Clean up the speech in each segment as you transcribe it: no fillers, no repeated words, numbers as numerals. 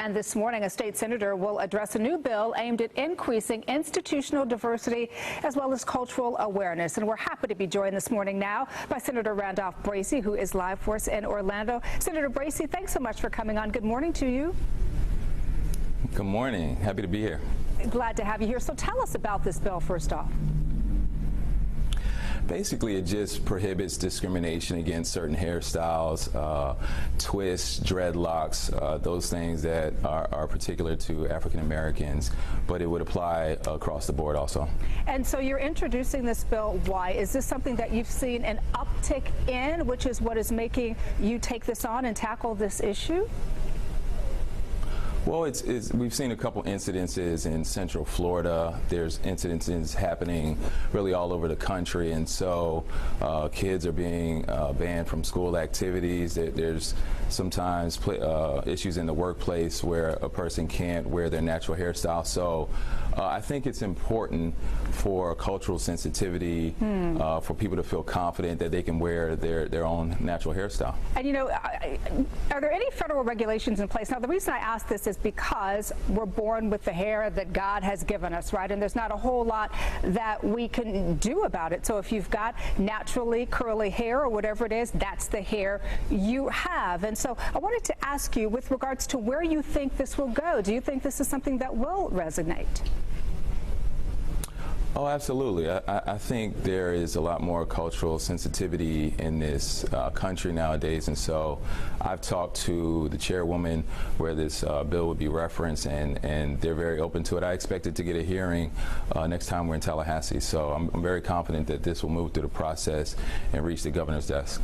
And this morning, a state senator will address a new bill aimed at increasing institutional diversity as well as cultural awareness. And we're happy to be joined this morning now by Senator Randolph Bracy, who is live for us in Orlando. Senator Bracy, thanks so much for coming on. Good morning to you. Good morning. Happy to be here. Glad to have you here. So tell us about this bill first off. Basically, it just prohibits discrimination against certain hairstyles, twists, dreadlocks, those things that are particular to African Americans, but it would apply across the board also. And so you're introducing this bill. Why? Is this something that you've seen an uptick in, which is what is making you take this on and tackle this issue? Well, we've seen a couple incidences in Central Florida. There's incidences happening really all over the country, and so kids are being banned from school activities. There's sometimes issues in the workplace where a person can't wear their natural hairstyle. So I think it's important for cultural sensitivity, for people to feel confident that they can wear their own natural hairstyle. And you know, are there any federal regulations in place? Now, the reason I ask this is because we're born with the hair that God has given us, right? And there's not a whole lot that we can do about it. So if you've got naturally curly hair or whatever it is, that's the hair you have. And so I wanted to ask you with regards to where you think this will go. Do you think this is something that will resonate? Oh, absolutely. I think there is a lot more cultural sensitivity in this country nowadays, and so I've talked to the chairwoman where this bill would be referenced, and they're very open to it. I expect it to get a hearing next time we're in Tallahassee, so I'm very confident that this will move through the process and reach the governor's desk.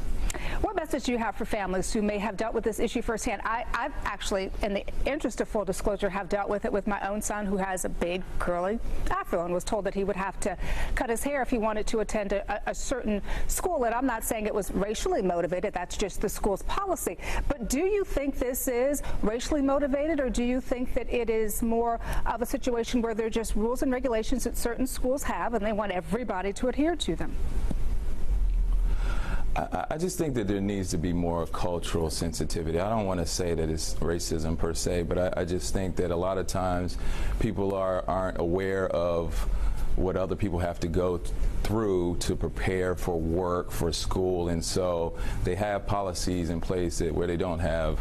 What message do you have for families who may have dealt with this issue firsthand? I've actually, in the interest of full disclosure, have dealt with it with my own son, who has a big curly afro and was told that he would have to cut his hair if he wanted to attend a certain school. And I'm not saying it was racially motivated. That's just the school's policy. But do you think this is racially motivated, or do you think that it is more of a situation where there are just rules and regulations that certain schools have and they want everybody to adhere to them? I just think that there needs to be more cultural sensitivity. I don't want to say that it's racism per se, but I just think that a lot of times people aren't aware of what other people have to go through to prepare for work, for school, and so they have policies in place where they don't have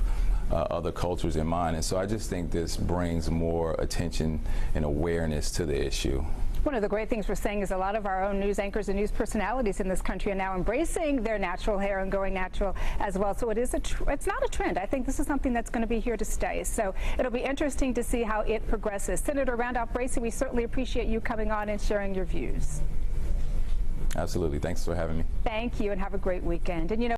other cultures in mind. And so I just think this brings more attention and awareness to the issue. One of the great things we're saying is a lot of our own news anchors and news personalities in this country are now embracing their natural hair and going natural as well. So it's not a trend. I think this is something that's going to be here to stay. So it'll be interesting to see how it progresses. Senator Randolph Bracy, we certainly appreciate you coming on and sharing your views. Absolutely. Thanks for having me. Thank you, and have a great weekend. And you know.